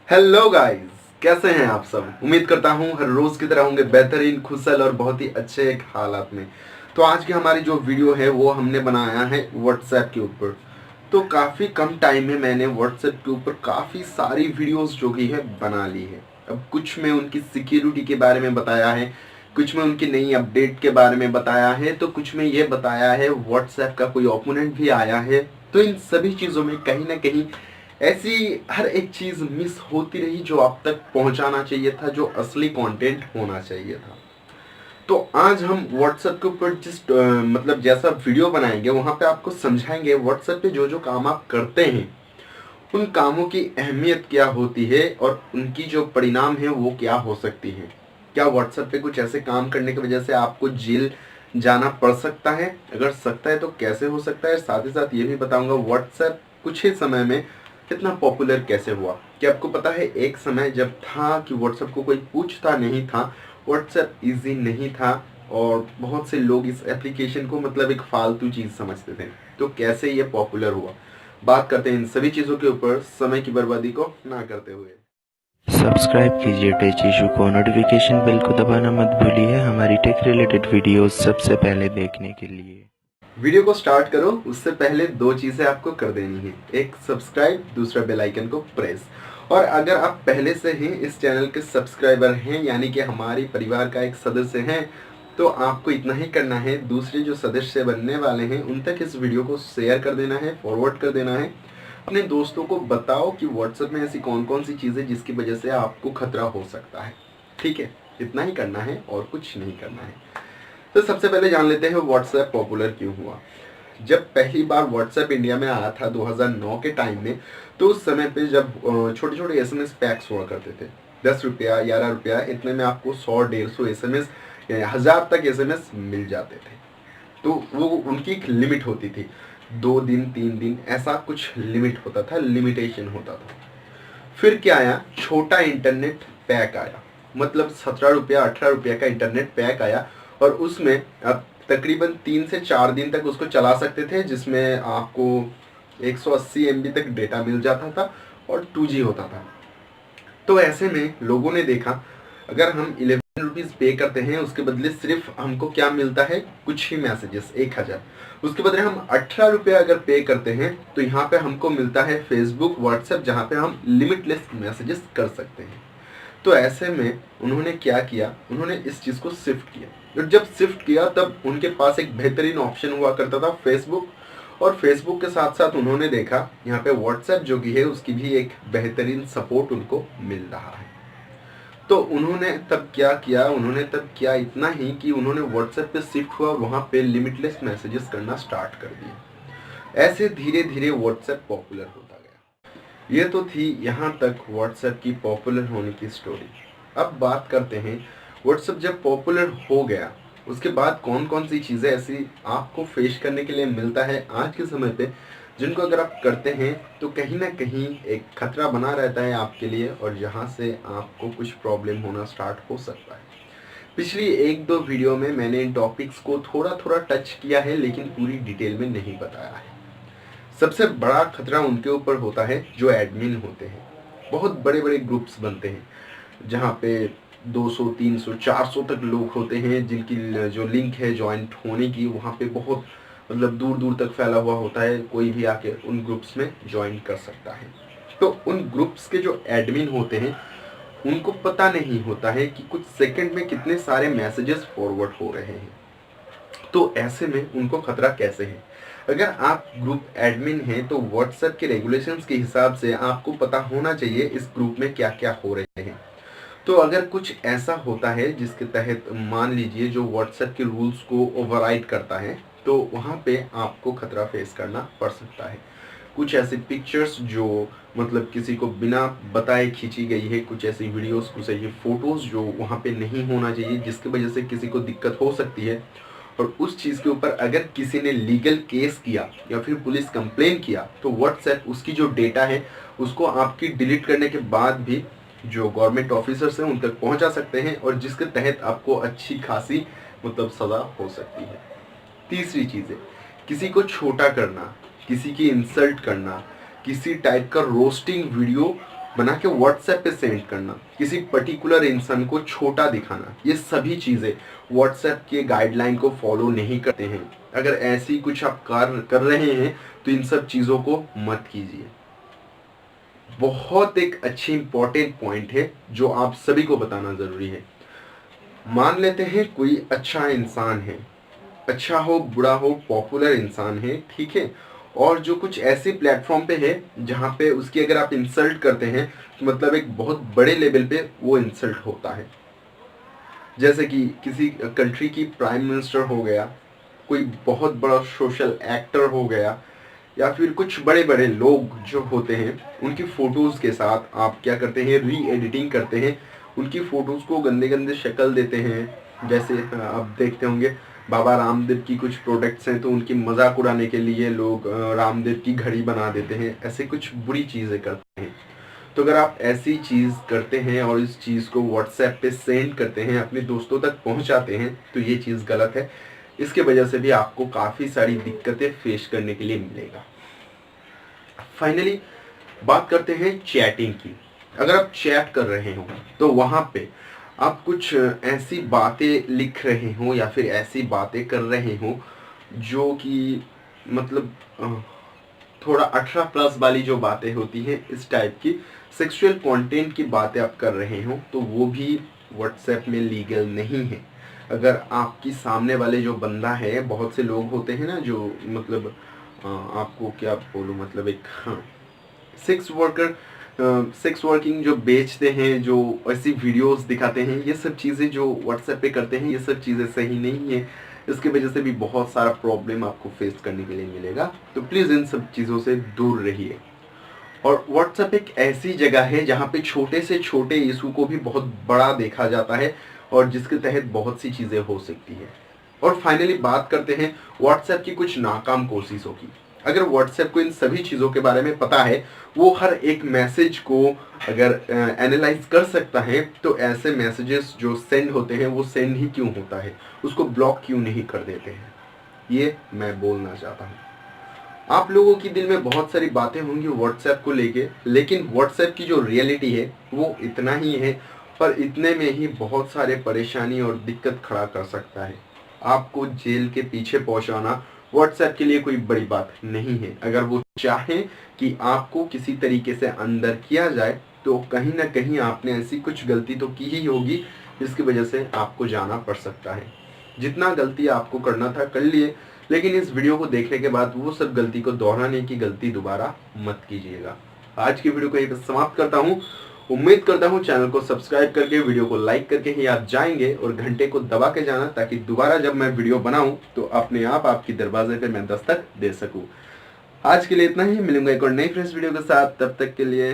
Hello guys, कैसे हैं आप सब। उम्मीद करता हूं हर रोज की तरह होंगे बेहतरीन, खुशहाल और बहुत ही अच्छे एक हालात में। तो आज की हमारी जो वीडियो है वो हमने बनाया है व्हाट्सएप के ऊपर। तो काफ़ी कम टाइम में मैंने व्हाट्सएप के ऊपर काफ़ी सारी वीडियोस जो की है बना ली है। अब कुछ में उनकी सिक्योरिटी के बारे में बताया है, कुछ में उनकी नई अपडेट के बारे में बताया है, तो कुछ में ये बताया है व्हाट्सएप का कोई ओपोनेंट भी आया है। तो इन सभी चीज़ों में कहीं ना कहीं ऐसी हर एक चीज मिस होती रही जो आप तक पहुंचाना चाहिए था, जो असली कंटेंट होना चाहिए था। तो आज हम व्हाट्सएप के ऊपर जिस मतलब जैसा वीडियो बनाएंगे वहां पे आपको समझाएंगे व्हाट्सएप पे जो जो काम आप करते हैं उन कामों की अहमियत क्या होती है और उनकी जो परिणाम है वो क्या हो सकती है। क्या व्हाट्सएप पे कुछ ऐसे काम करने की वजह से आपको जेल जाना पड़ सकता है, अगर सकता है तो कैसे हो सकता है। साथ ही साथ ये भी बताऊंगा व्हाट्सएप कुछ ही समय में इतना पॉपुलर कैसे हुआ। क्या आपको पता है एक समय जब था कि व्हाट्सएप को कोई पूछता नहीं था, व्हाट्सएप इजी नहीं था और बहुत से लोग इस एप्लीकेशन को मतलब एक फालतू चीज समझते थे। तो कैसे ये पॉपुलर हुआ, बात करते हैं इन सभी चीजों के ऊपर समय की बर्बादी को ना करते हुए। सब्सक्राइब कीजिए टेक इशू को, नोटिफिकेशन बेल को दबाना मत भूलिए हमारी टेक रिलेटेड वीडियोस सबसे पहले देखने के लिए। वीडियो को स्टार्ट करो उससे पहले दो चीजें आपको कर देनी है, एक सब्सक्राइब, दूसरा बेल आइकन को प्रेस। और अगर आप पहले से ही इस चैनल के सब्सक्राइबर हैं यानी कि हमारे परिवार का एक सदस्य हैं, तो आपको इतना ही करना है, दूसरे जो सदस्य बनने वाले हैं उन तक इस वीडियो को शेयर कर देना है, फॉरवर्ड कर देना है। अपने दोस्तों को बताओ कि व्हाट्सएप में ऐसी कौन कौन सी चीज़ें जिसकी वजह से आपको खतरा हो सकता है। ठीक है, इतना ही करना है और कुछ नहीं करना है। तो सबसे पहले जान लेते हैं व्हाट्सएप पॉपुलर क्यों हुआ। जब पहली बार व्हाट्सएप इंडिया में आया था 2009 के टाइम में, तो उस समय पे जब छोटे छोटे एसएमएस पैक्स हुआ करते थे, 10 रुपया 11 रुपया, इतने में आपको 100 150 एसएमएस, 1000 तक एसएमएस मिल जाते थे। तो वो उनकी एक लिमिट होती थी, 2 दिन 3 दिन ऐसा कुछ लिमिट होता था, लिमिटेशन होता था। फिर क्या आया, छोटा इंटरनेट पैक आया, मतलब 17 रुपया 18 रुपया का इंटरनेट पैक आया और उसमें आप तकरीबन 3 से 4 दिन तक उसको चला सकते थे, जिसमें आपको 180 MB तक डेटा मिल जाता था और 2G होता था। तो ऐसे में लोगों ने देखा अगर हम 11 रुपीज़ पे करते हैं उसके बदले सिर्फ हमको क्या मिलता है, कुछ ही मैसेजेस 1000, उसके बदले हम 18 रुपया अगर पे करते हैं तो यहाँ पे हमको मिलता है फेसबुक व्हाट्सएप, जहाँ पे हम लिमिटलेस मैसेजेस कर सकते हैं। तो ऐसे में उन्होंने क्या किया, उन्होंने इस चीज़ को शिफ्ट किया। और जब शिफ्ट किया तब उनके पास एक बेहतरीन ऑप्शन हुआ करता था फेसबुक, और फेसबुक के साथ साथ उन्होंने देखा यहाँ पे व्हाट्सएप जो कि है उसकी भी एक बेहतरीन सपोर्ट उनको मिल रहा है। तो उन्होंने तब क्या किया, उन्होंने तब किया इतना ही कि उन्होंने व्हाट्सएप पे शिफ्ट हुआ, वहाँ पे लिमिटलेस मैसेजेस करना स्टार्ट कर दिए। ऐसे धीरे धीरे व्हाट्सएप पॉपुलर होता गया। ये तो थी यहाँ तक व्हाट्सएप की पॉपुलर होने की स्टोरी। अब बात करते हैं व्हाट्सएप जब पॉपुलर हो गया उसके बाद कौन कौन सी चीज़ें ऐसी आपको फेस करने के लिए मिलता है आज के समय पे, जिनको अगर आप करते हैं तो कहीं ना कहीं एक खतरा बना रहता है आपके लिए और जहाँ से आपको कुछ प्रॉब्लम होना स्टार्ट हो सकता है। पिछली 1-2 वीडियो में मैंने इन टॉपिक्स को थोड़ा थोड़ा टच किया है लेकिन पूरी डिटेल में नहीं बताया है। सबसे बड़ा खतरा उनके ऊपर होता है जो एडमिन होते हैं। बहुत बड़े बड़े ग्रुप्स बनते हैं जहाँ पे 200 300 400 तक लोग होते हैं, जिनकी जो लिंक है ज्वाइंट होने की वहाँ पे बहुत मतलब दूर दूर तक फैला हुआ होता है, कोई भी आके उन ग्रुप्स में ज्वाइन कर सकता है। तो उन ग्रुप्स के जो एडमिन होते हैं उनको पता नहीं होता है कि कुछ सेकंड में कितने सारे मैसेजेस फॉरवर्ड हो रहे हैं। तो ऐसे में उनको खतरा कैसे है। अगर आप ग्रुप एडमिन हैं तो व्हाट्सएप के रेगुलेशंस के हिसाब से आपको पता होना चाहिए इस ग्रुप में क्या क्या हो रहे हैं। तो अगर कुछ ऐसा होता है जिसके तहत मान लीजिए जो व्हाट्सएप के रूल्स को ओवरराइड करता है, तो वहाँ पे आपको खतरा फेस करना पड़ सकता है। कुछ ऐसी पिक्चर्स जो मतलब किसी को बिना बताए खींची गई है, कुछ ऐसी वीडियोस, कुछ ऐसी फोटोज़ जो वहाँ पे नहीं होना चाहिए, जिसकी वजह से किसी को दिक्कत हो सकती है। और उस चीज़ के ऊपर अगर किसी ने लीगल केस किया या फिर पुलिस कंप्लेन किया तो व्हाट्सएप उसकी जो डेटा है उसको आपकी डिलीट करने के बाद भी जो गवर्नमेंट ऑफिसर्स हैं उन तक पहुंचा सकते हैं, और जिसके तहत आपको अच्छी खासी मतलब सज़ा हो सकती है। तीसरी चीज़ है किसी को छोटा करना, किसी की इंसल्ट करना, किसी टाइप का रोस्टिंग वीडियो बना के व्हाट्सएप पे सेंड करना, किसी पर्टिकुलर इंसान को छोटा दिखाना, ये सभी चीज़ें व्हाट्सएप के गाइडलाइन को फॉलो नहीं करते हैं। अगर ऐसी कुछ आप कार्य कर रहे हैं तो इन सब चीज़ों को मत कीजिए। बहुत एक अच्छी इंपॉर्टेंट पॉइंट है जो आप सभी को बताना ज़रूरी है। मान लेते हैं कोई अच्छा इंसान है, अच्छा हो बुरा हो, पॉपुलर इंसान है, ठीक है, और जो कुछ ऐसे प्लेटफॉर्म पे है जहाँ पे उसकी अगर आप इंसल्ट करते हैं तो मतलब एक बहुत बड़े लेवल पे वो इंसल्ट होता है। जैसे कि किसी कंट्री की प्राइम मिनिस्टर हो गया, कोई बहुत बड़ा सोशल एक्टर हो गया, या फिर कुछ बड़े बड़े लोग जो होते हैं उनकी फ़ोटोज़ के साथ आप क्या करते हैं, री एडिटिंग करते हैं, उनकी फ़ोटोज़ को गंदे गंदे शक्ल देते हैं। जैसे आप देखते होंगे बाबा रामदेव की कुछ प्रोडक्ट्स हैं तो उनकी मजाक उड़ाने के लिए लोग रामदेव की घड़ी बना देते हैं, ऐसे कुछ बुरी चीज़ें करते हैं। तो अगर आप ऐसी चीज़ करते हैं और इस चीज़ को व्हाट्सएप पे सेंड करते हैं, अपने दोस्तों तक पहुंचाते हैं, तो ये चीज़ गलत है। इसके वजह से भी आपको काफ़ी सारी दिक्कतें फेस करने के लिए मिलेगा। फाइनली बात करते हैं चैटिंग की। अगर आप चैट कर रहे हो तो वहाँ पे आप कुछ ऐसी बातें लिख रहे हो या फिर ऐसी बातें कर रहे हो जो कि मतलब थोड़ा 18 प्लस वाली जो बातें होती हैं, इस टाइप की सेक्सुअल कंटेंट की बातें आप कर रहे हो, तो वो भी व्हाट्सएप में लीगल नहीं है। अगर आपकी सामने वाले जो बंदा है, बहुत से लोग होते हैं ना जो मतलब आपको क्या बोलूँ, मतलब एक सेक्स वर्कर, सेक्स वर्किंग जो बेचते हैं, जो ऐसी वीडियोस दिखाते हैं, ये सब चीज़ें जो व्हाट्सएप पे करते हैं, ये सब चीज़ें सही नहीं है। इसकी वजह से भी बहुत सारा प्रॉब्लम आपको फेस करने के लिए मिलेगा। तो प्लीज़ इन सब चीज़ों से दूर रहिए। और व्हाट्सएप एक ऐसी जगह है जहाँ पे छोटे से छोटे इशू को भी बहुत बड़ा देखा जाता है और जिसके तहत बहुत सी चीज़ें हो सकती है। और फाइनली बात करते हैं व्हाट्सएप की कुछ नाकाम कोशिशों की। अगर व्हाट्सएप को इन सभी चीज़ों के बारे में पता है, वो हर एक मैसेज को अगर एनालाइज कर सकता है, तो ऐसे मैसेजेस जो सेंड होते हैं वो सेंड ही क्यों होता है, उसको ब्लॉक क्यों नहीं कर देते हैं, ये मैं बोलना चाहता हूँ। आप लोगों की दिल में बहुत सारी बातें होंगी व्हाट्सएप को लेके, लेकिन व्हाट्सएप की जो रियलिटी है वो इतना ही है, पर इतने में ही बहुत सारे परेशानी और दिक्कत खड़ा कर सकता है। आपको जेल के पीछे पहुंचाना व्हाट्सएप के लिए कोई बड़ी बात नहीं है। अगर वो चाहें कि आपको किसी तरीके से अंदर किया जाए, तो कहीं ना कहीं आपने ऐसी कुछ गलती तो की ही होगी जिसकी वजह से आपको जाना पड़ सकता है। जितना गलती आपको करना था कर लिए, लेकिन इस वीडियो को देखने के बाद वो सब गलती को दोहराने की गलती दोबारा मत कीजिएगा। आज की वीडियो को यहीं पर समाप्त करता हूँ। उम्मीद करता हूँ चैनल को सब्सक्राइब करके, वीडियो को लाइक करके ही आप जाएंगे और घंटे को दबा के जाना, ताकि दोबारा जब मैं वीडियो बनाऊं तो अपने आप आपकी दरवाजे पे मैं दस्तक दे सकूं। आज के लिए इतना ही, मिलूंगा एक और नई फ्रेश वीडियो के साथ। तब तक के लिए